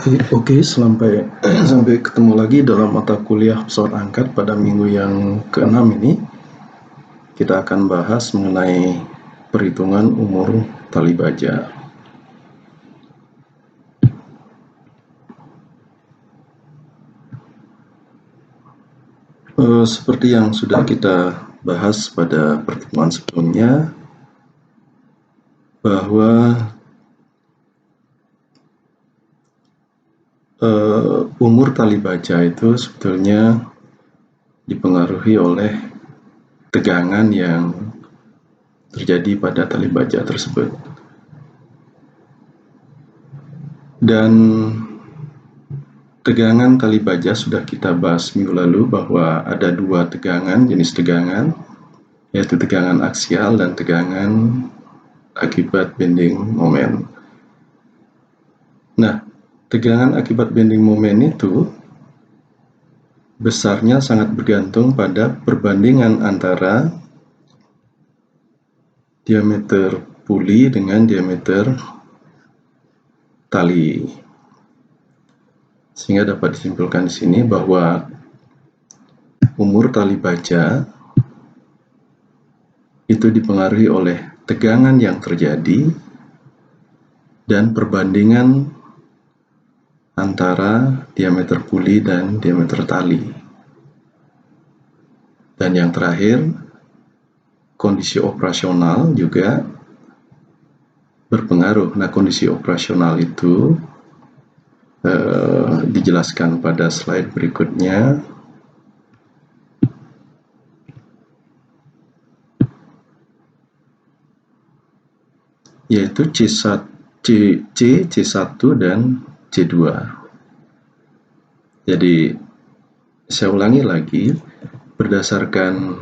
Oke, sampai ketemu lagi dalam mata kuliah pesawat angkat pada minggu yang ke-6 ini. Kita akan bahas mengenai perhitungan umur tali baja. Seperti yang sudah kita bahas pada pertemuan sebelumnya, bahwa umur tali baja itu sebetulnya dipengaruhi oleh tegangan yang terjadi pada tali baja tersebut. Dan tegangan tali baja sudah kita bahas minggu lalu bahwa ada dua jenis tegangan, yaitu tegangan aksial dan tegangan akibat bending moment. Nah, tegangan akibat bending moment itu besarnya sangat bergantung pada perbandingan antara diameter puli dengan diameter tali. Sehingga dapat disimpulkan di sini bahwa umur tali baja itu dipengaruhi oleh tegangan yang terjadi dan perbandingan antara diameter puli dan diameter tali. Dan yang terakhir, kondisi operasional juga berpengaruh. Nah, kondisi operasional itu dijelaskan pada slide berikutnya. Yaitu C1, C1 dan C2. Jadi, saya ulangi lagi, berdasarkan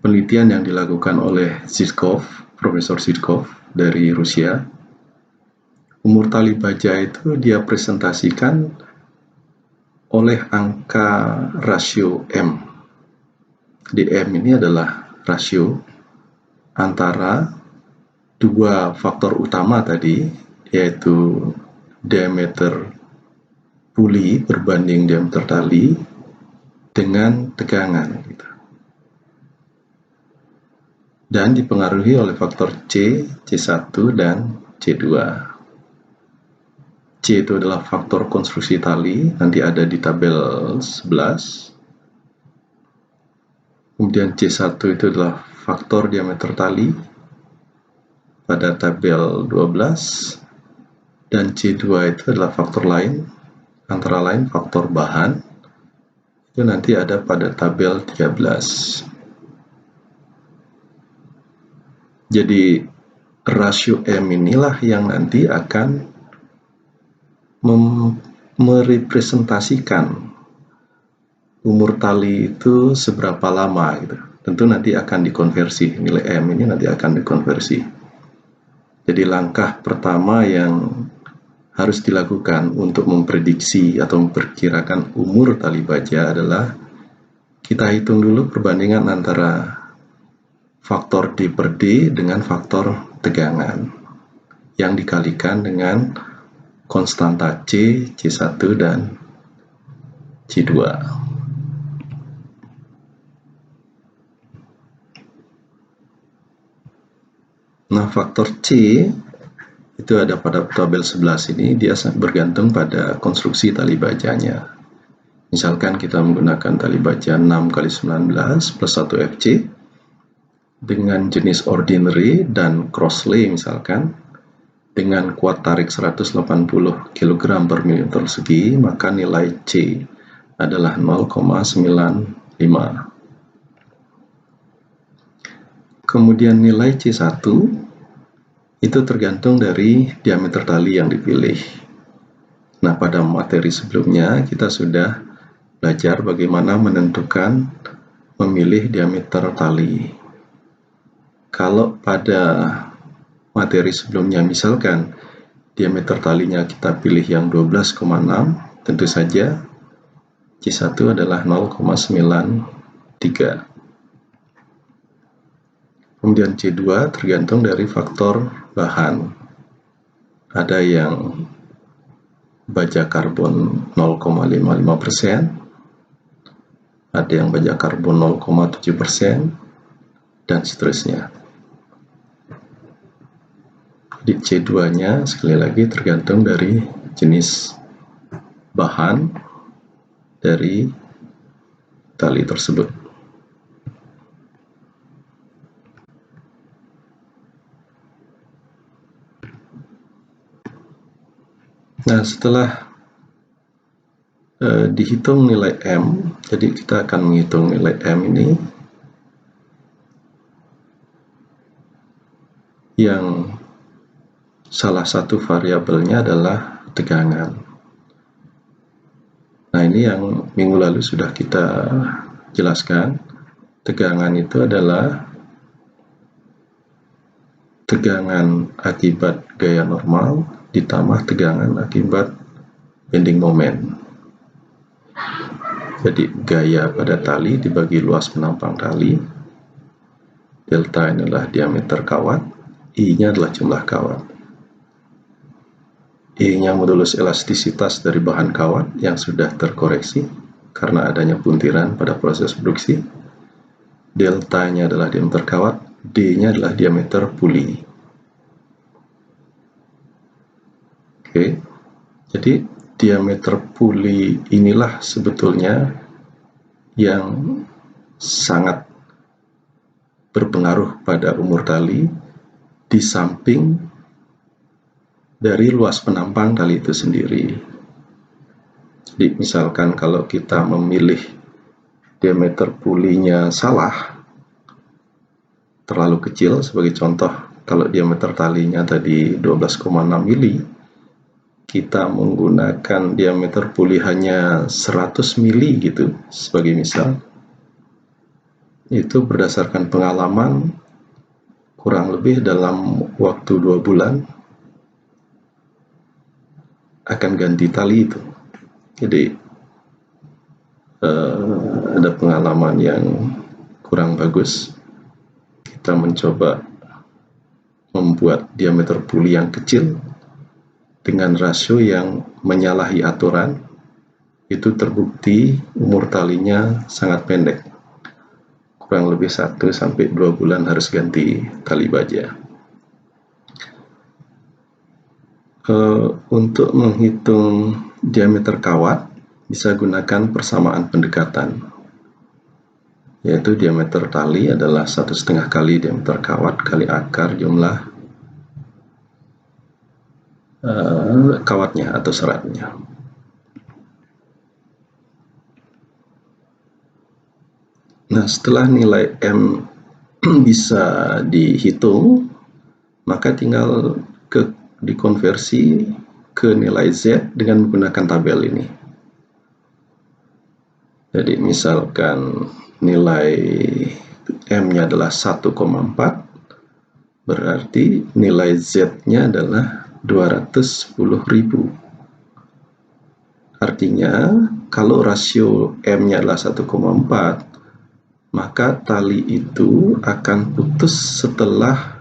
penelitian yang dilakukan oleh Zhivkov, Profesor Zhivkov dari Rusia, umur tali baja itu dia presentasikan oleh angka rasio M. Di M ini adalah rasio antara dua faktor utama tadi, yaitu diameter puli berbanding diameter tali dengan tegangan. Dan dipengaruhi oleh faktor C, C1, dan C2. C itu adalah faktor konstruksi tali, nanti ada di tabel 11. Kemudian C1 itu adalah faktor diameter tali pada tabel 12. Dan C2 itu adalah faktor lain, antara lain faktor bahan, itu nanti ada pada tabel 13. Jadi rasio M inilah yang nanti akan merepresentasikan umur tali itu seberapa lama gitu. Tentu nanti akan dikonversi, nilai M ini nanti akan dikonversi. Jadi langkah pertama yang harus dilakukan untuk memprediksi atau memperkirakan umur tali baja adalah kita hitung dulu perbandingan antara faktor D per D dengan faktor tegangan yang dikalikan dengan konstanta C, C1, dan C2. Nah, faktor C itu ada pada tabel 11 ini, dia bergantung pada konstruksi tali bajanya. Misalkan kita menggunakan tali baja 6x19 plus 1 FC dengan jenis ordinary dan crossley misalkan, dengan kuat tarik 180 kg per mm persegi, maka nilai C adalah 0,95. Kemudian nilai C1 itu tergantung dari diameter tali yang dipilih. Nah, pada materi sebelumnya kita sudah belajar bagaimana menentukan memilih diameter tali. Kalau pada materi sebelumnya misalkan diameter talinya kita pilih yang 12,6, tentu saja C1 adalah 0,93. Kemudian C2 tergantung dari faktor bahan. Ada yang baja karbon 0,55%, ada yang baja karbon 0,7%, dan seterusnya. Jadi C2-nya sekali lagi tergantung dari jenis bahan dari tali tersebut. Nah, setelah dihitung nilai M, jadi kita akan menghitung nilai M ini yang salah satu variabelnya adalah tegangan. Nah, ini yang minggu lalu sudah kita jelaskan. Tegangan itu adalah tegangan akibat gaya normal ditambah tegangan akibat bending moment. Jadi gaya pada tali dibagi luas penampang tali, delta adalah diameter kawat, I-nya adalah jumlah kawat. I-nya modulus elastisitas dari bahan kawat yang sudah terkoreksi karena adanya puntiran pada proses produksi. Delta-nya adalah diameter kawat, D-nya adalah diameter puli. Oke, jadi diameter puli inilah sebetulnya yang sangat berpengaruh pada umur tali di samping dari luas penampang tali itu sendiri. Jadi misalkan kalau kita memilih diameter pulinya salah, terlalu kecil, sebagai contoh kalau diameter talinya tadi 12,6 mili, kita menggunakan diameter puli hanya 100 mili gitu sebagai misal, itu berdasarkan pengalaman kurang lebih dalam waktu 2 bulan akan ganti tali itu. Jadi ada pengalaman yang kurang bagus. Kita mencoba membuat diameter puli yang kecil dengan rasio yang menyalahi aturan, itu terbukti umur talinya sangat pendek. Kurang lebih 1-2 bulan harus ganti tali baja. Untuk menghitung diameter kawat bisa gunakan persamaan pendekatan, yaitu diameter tali adalah 1,5 kali diameter kawat kali akar jumlah kawatnya atau seratnya. Nah, setelah nilai M bisa dihitung, maka tinggal dikonversi ke nilai Z dengan menggunakan tabel ini. Jadi misalkan nilai M-nya adalah 1,4, berarti nilai Z-nya adalah 210.000. Artinya kalau rasio M-nya adalah 1,4, maka tali itu akan putus setelah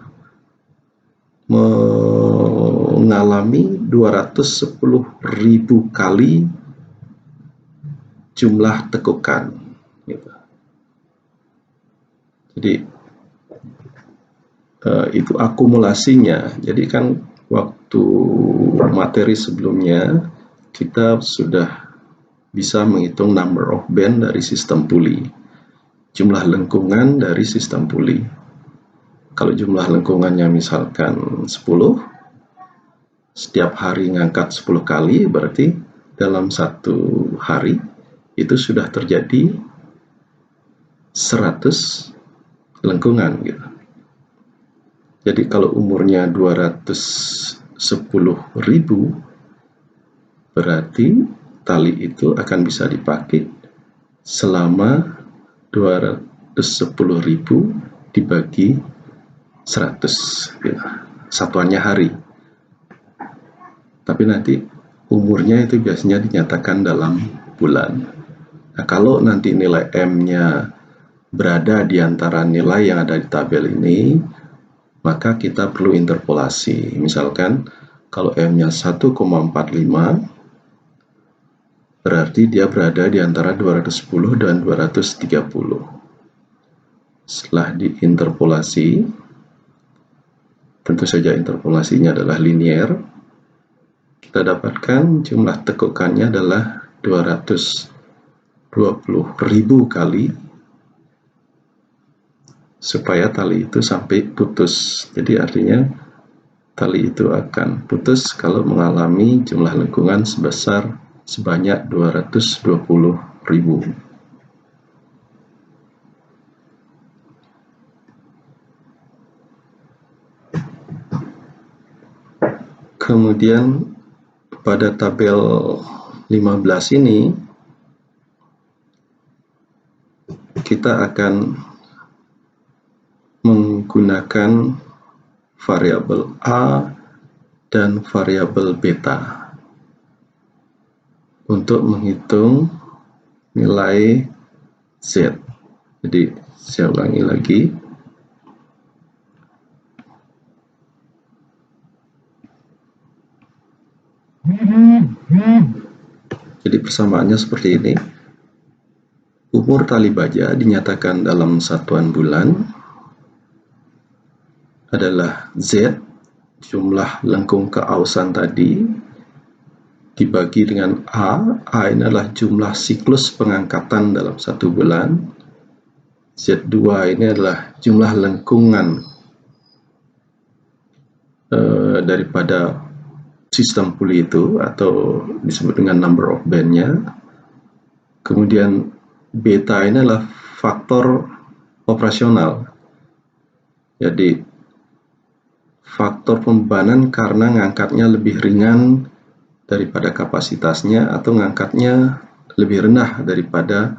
mengalami 210.000 kali jumlah tekukan gitu. Jadi itu akumulasinya. Jadi kan waktu materi sebelumnya kita sudah bisa menghitung number of bend dari sistem puli, jumlah lengkungan dari sistem puli. Kalau jumlah lengkungannya misalkan 10, setiap hari ngangkat 10 kali, berarti dalam satu hari itu sudah terjadi 100 lengkungan gitu. Jadi kalau umurnya 210.000, berarti tali itu akan bisa dipakai selama 210.000 dibagi 100 gitu. Satuannya hari. Tapi nanti umurnya itu biasanya dinyatakan dalam bulan. Nah, kalau nanti nilai M-nya berada di antara nilai yang ada di tabel ini, maka kita perlu interpolasi. Misalkan kalau M-nya 1,45, Berarti dia berada di antara 210 dan 230. Setelah diinterpolasi, tentu saja interpolasinya adalah linier, kita dapatkan jumlah tekukannya adalah 220.000 kali supaya tali itu sampai putus. Jadi artinya tali itu akan putus kalau mengalami jumlah lengkungan sebanyak 220.000. Kemudian pada tabel 15 ini kita akan menggunakan variabel A dan variabel beta untuk menghitung nilai Z. Jadi saya ulangi lagi. Jadi persamaannya seperti ini. Umur tali baja dinyatakan dalam satuan bulan adalah Z, jumlah lengkung keausan tadi, dibagi dengan A. A ini adalah jumlah siklus pengangkatan dalam satu bulan. Z2 ini adalah jumlah lengkungan daripada sistem puli itu, atau disebut dengan number of band-nya. Kemudian beta ini adalah faktor operasional. Jadi faktor pembebanan karena ngangkatnya lebih ringan daripada kapasitasnya atau ngangkatnya lebih rendah daripada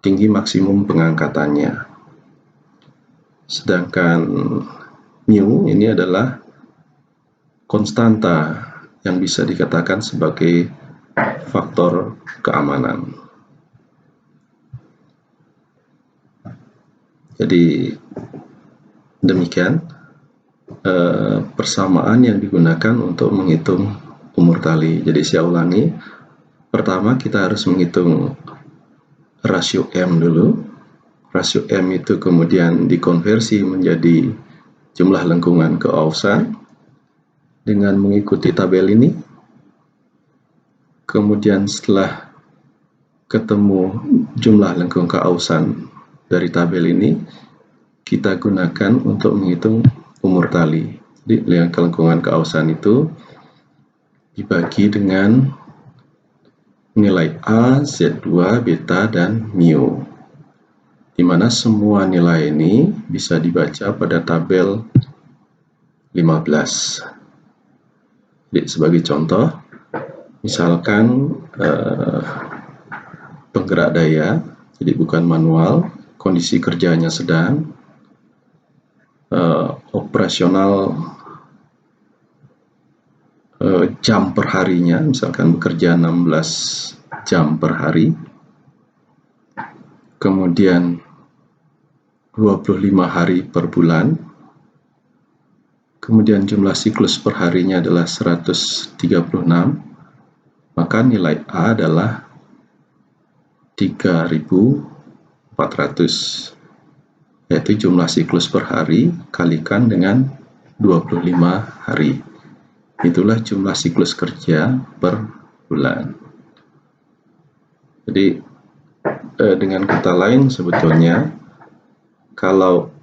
tinggi maksimum pengangkatannya. Sedangkan mu ini adalah konstanta yang bisa dikatakan sebagai faktor keamanan. Jadi demikian persamaan yang digunakan untuk menghitung umur tali. Jadi saya ulangi, pertama kita harus menghitung rasio M dulu. Rasio M itu kemudian dikonversi menjadi jumlah lengkungan keausan dengan mengikuti tabel ini. Kemudian setelah ketemu jumlah lengkung keausan dari tabel ini, kita gunakan untuk menghitung umur tali. Jadi lengkungan keausan itu dibagi dengan nilai A, Z2, beta, dan mu, di mana semua nilai ini bisa dibaca pada tabel 15. Jadi sebagai contoh, misalkan penggerak daya, jadi bukan manual, kondisi kerjanya sedang, operasional jam per harinya, misalkan bekerja 16 jam per hari, kemudian 25 hari per bulan, kemudian jumlah siklus per harinya adalah 136, maka nilai A adalah 3.400, yaitu jumlah siklus per hari kalikan dengan 25 hari. Itulah jumlah siklus kerja per bulan. Jadi dengan kata lain, sebetulnya kalau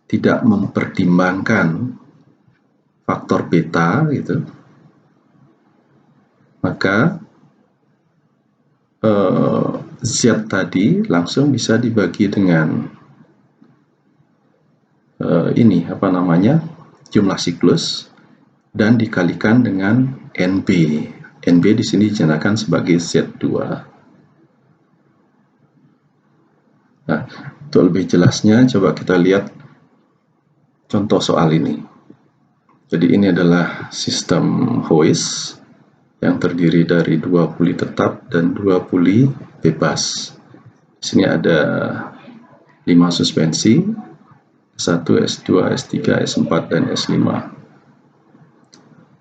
tidak mempertimbangkan faktor beta gitu, maka Z tadi langsung bisa dibagi dengan jumlah siklus dan dikalikan dengan NB. NB di sini dinyatakan sebagai Z2. Nah, untuk lebih jelasnya coba kita lihat contoh soal ini. Jadi ini adalah sistem hoist yang terdiri dari 2 puli tetap dan 2 puli bebas. Di sini ada 5 suspensi, S1, S2, S3, S4, dan S5.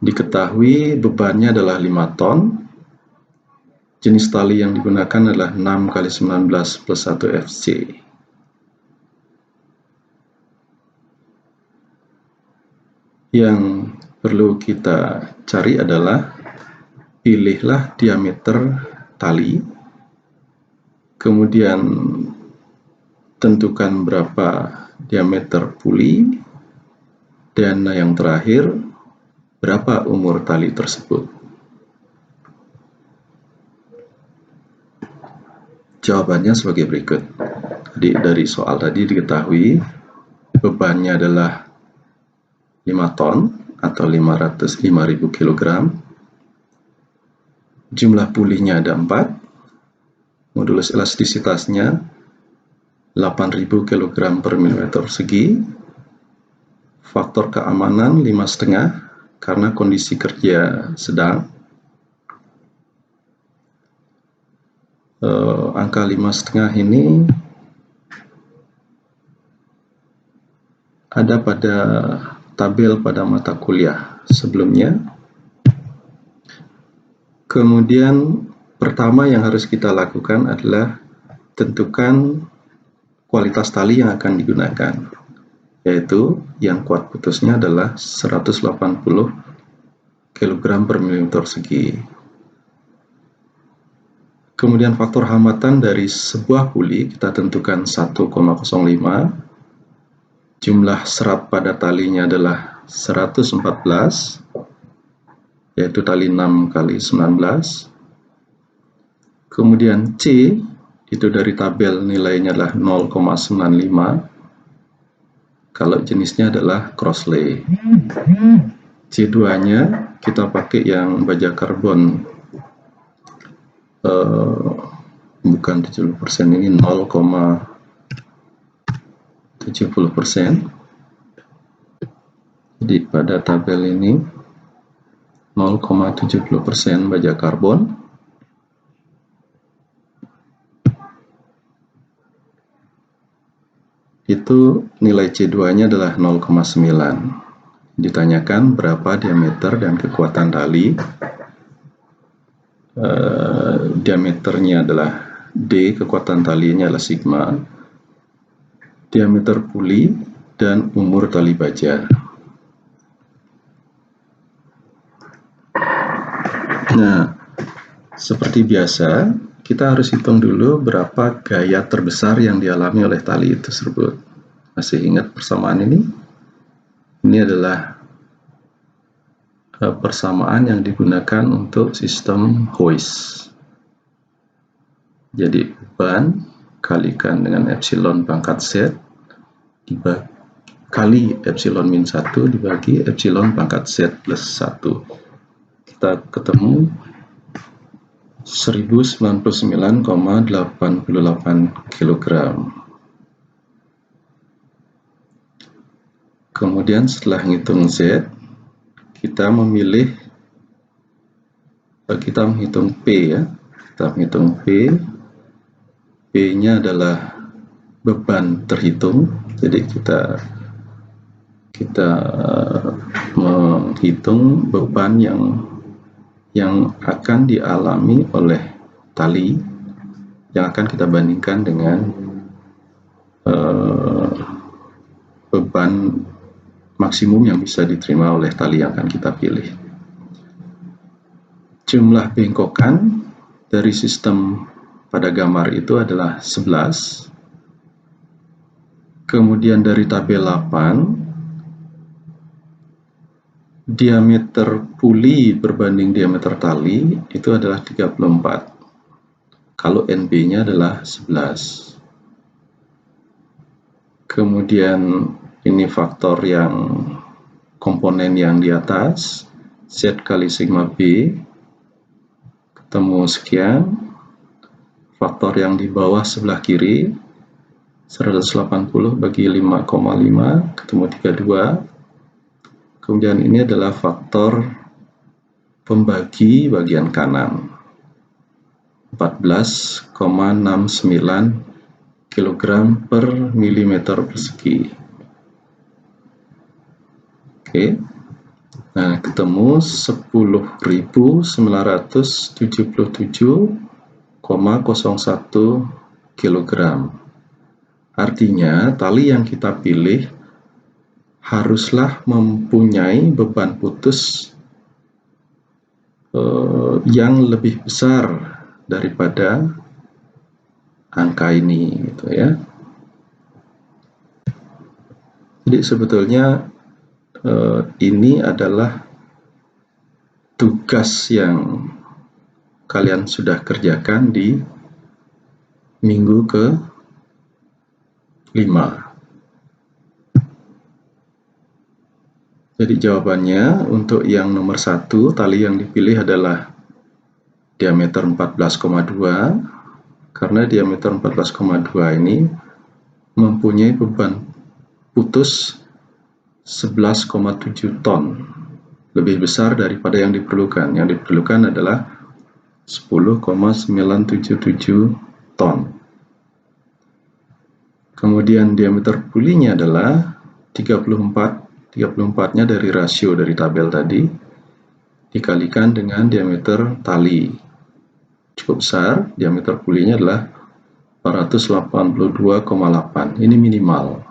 Diketahui bebannya adalah 5 ton, jenis tali yang digunakan adalah 6 kali 19 plus 1 FC. Yang perlu kita cari adalah pilihlah diameter tali, kemudian tentukan berapa diameter puli, dan yang terakhir berapa umur tali tersebut. Jawabannya sebagai berikut. Jadi dari soal tadi diketahui bebannya adalah 5 ton atau 505.000 kg. Jumlah pulinya ada 4. Modulus elastisitasnya 8.000 kg per mm persegi. Faktor keamanan 5,5 karena kondisi kerja sedang. Angka 5,5 ini ada pada tabel pada mata kuliah sebelumnya. Kemudian pertama yang harus kita lakukan adalah tentukan kualitas tali yang akan digunakan, yaitu yang kuat putusnya adalah 180 kg per mm persegi. Kemudian faktor hambatan dari sebuah puli kita tentukan 1,05. Jumlah serat pada talinya adalah 114, yaitu tali 6 kali 19. Kemudian C itu dari tabel nilainya adalah 0,95 kalau jenisnya adalah crosslay. C2-nya kita pakai yang baja karbon bukan 70%, ini 0,70%. Jadi pada tabel ini 0,70% baja karbon. Itu nilai C2-nya adalah 0,9. Ditanyakan berapa diameter dan kekuatan tali. Diameternya adalah D, kekuatan talinya adalah sigma, diameter puli, dan umur tali baja. Nah, seperti biasa, kita harus hitung dulu berapa gaya terbesar yang dialami oleh tali tersebut. Masih ingat persamaan ini? Ini adalah persamaan yang digunakan untuk sistem hoist. Jadi beban kalikan dengan epsilon pangkat Z kali epsilon min 1 dibagi epsilon pangkat Z plus 1. Kita ketemu 1099,88 kg. Kemudian setelah ngitung Z, kita menghitung P ya. Kita menghitung P. P-nya adalah beban terhitung. Jadi kita menghitung beban yang akan dialami oleh tali yang akan kita bandingkan dengan beban maksimum yang bisa diterima oleh tali yang akan kita pilih. Jumlah bengkokan dari sistem pada gambar itu adalah 11. Kemudian dari tabel 8, diameter puli berbanding diameter tali itu adalah 34. Kalau NB-nya adalah 11. Kemudian ini faktor yang komponen yang di atas, Z kali sigma B, ketemu sekian. Faktor yang di bawah sebelah kiri, 180 bagi 5,5, ketemu 32. Kemudian ini adalah faktor pembagi bagian kanan, 14,69 kg per milimeter persegi. Oke, nah ketemu 10.977 kg. Artinya tali yang kita pilih haruslah mempunyai beban putus yang lebih besar daripada angka ini, gitu ya. Jadi sebetulnya ini adalah tugas yang kalian sudah kerjakan di minggu ke-5. Jadi jawabannya untuk yang nomor 1, tali yang dipilih adalah diameter 14,2, karena diameter 14,2 ini mempunyai beban putus 11,7 ton, lebih besar daripada yang diperlukan. Yang diperlukan adalah 10,977 ton. Kemudian diameter pulinya adalah 34-nya dari rasio dari tabel tadi dikalikan dengan diameter tali. Cukup besar, diameter pulinya adalah 482,8. Ini minimal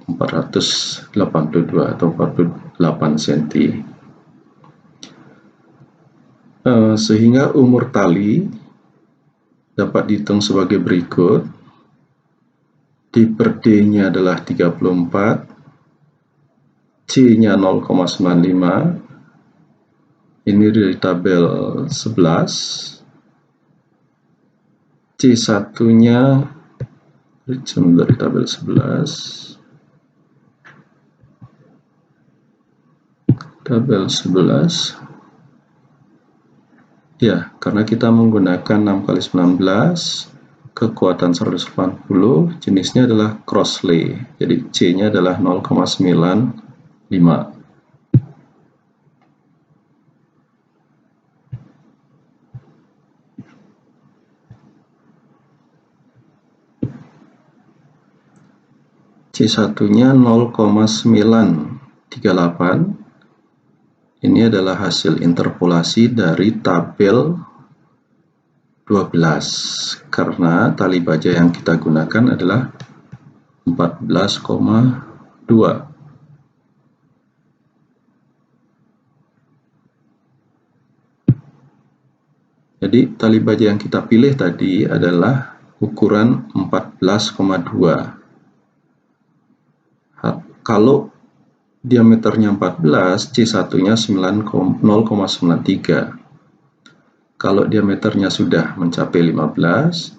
482 atau 48 cm. Sehingga umur tali dapat dihitung sebagai berikut. Di per D-nya adalah 34, C-nya 0,95, ini dari tabel 11, C1-nya dari tabel 11, ya, karena kita menggunakan 6 kali 19, kekuatan 180, jenisnya adalah crossley, jadi C-nya adalah 0,95. C1-nya 0,938. Ini adalah hasil interpolasi dari tabel 12, karena tali baja yang kita gunakan adalah 14,2. Jadi tali baja yang kita pilih tadi adalah ukuran 14,2. Kalau diameternya 14, C1-nya 0,93. Kalau diameternya sudah mencapai 15,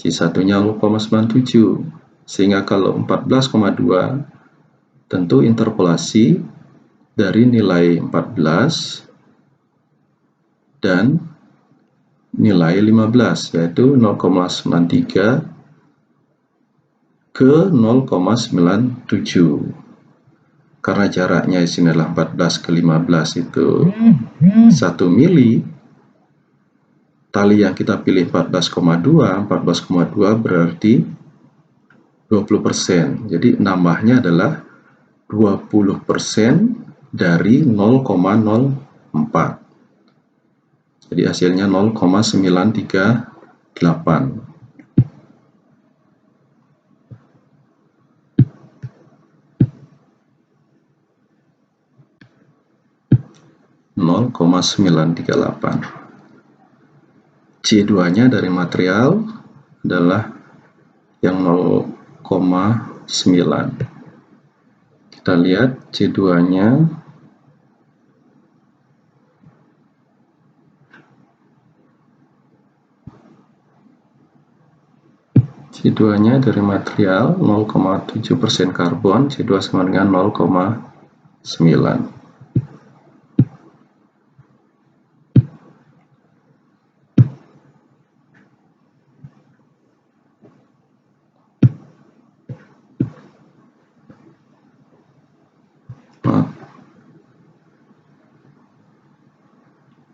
C1-nya 0,97. Sehingga kalau 14,2, tentu interpolasi dari nilai 14 dan nilai 15, yaitu 0,93 ke 0,97. Karena jaraknya di sini adalah 14 ke 15 itu 1 mili, tali yang kita pilih 14,2 berarti 20%. Jadi nambahnya adalah 20% dari 0,04. Jadi hasilnya 0,938. 0,938. C2-nya dari material adalah yang 0,9. Kita lihat C2-nya dari material 0,7% karbon, C2 sama dengan 0,9.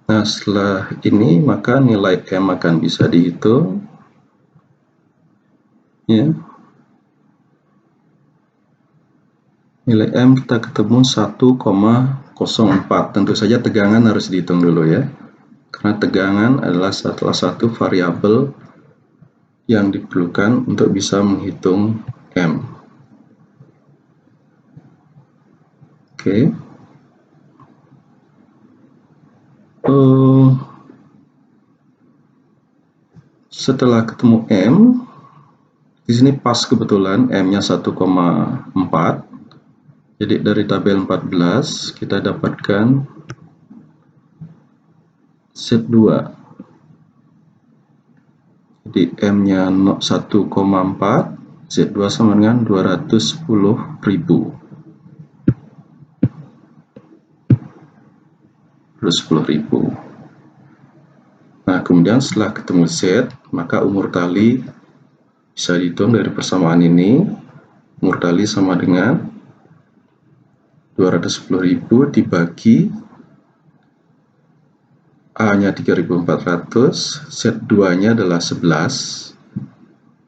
Nah, setelah ini maka nilai M akan bisa dihitung, ya. Nilai M kita ketemu 1,04. Tentu saja tegangan harus dihitung dulu, ya, karena tegangan adalah salah satu variabel yang diperlukan untuk bisa menghitung M. Oke. Setelah ketemu M, di sini pas kebetulan M-nya 1,4. Jadi dari tabel 14 kita dapatkan Z2. Jadi M-nya 1,4, Z2 sama dengan 210.000. 210.000. Nah, kemudian setelah ketemu Z, maka umur tali bisa dihitung dari persamaan ini. Umur tali sama dengan 210.000 dibagi A-nya 3.400, Z2-nya adalah 11.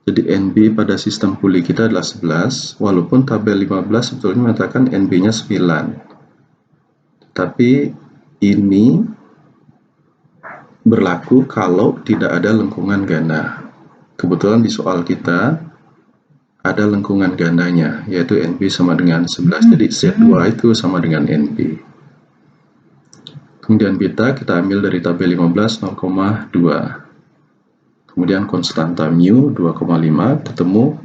Jadi NB pada sistem puli kita adalah 11, walaupun tabel 15 sebetulnya mengatakan NB-nya 9. Tapi ini berlaku kalau tidak ada lengkungan ganda. Kebetulan di soal kita ada lengkungan gandanya, yaitu NB sama dengan 11. Jadi Z2 itu sama dengan NB. Kemudian beta kita ambil dari tabel 15, 0,2. Kemudian konstanta mu 2,5, ketemu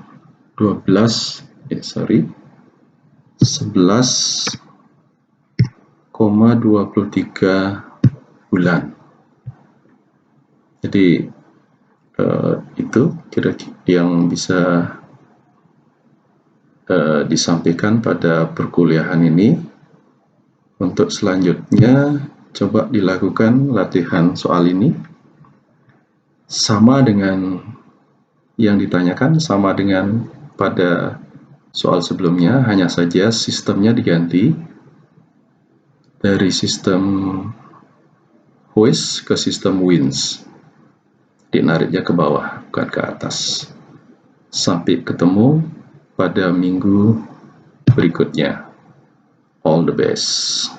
11,23 bulan. Jadi itu kira-kira yang bisa disampaikan pada perkuliahan ini. Untuk selanjutnya coba dilakukan latihan soal ini sama dengan yang ditanyakan, sama dengan pada soal sebelumnya, hanya saja sistemnya diganti dari sistem hoist ke sistem winch. Dinariknya ke bawah, bukan ke atas. Sampai ketemu pada minggu berikutnya. All the best.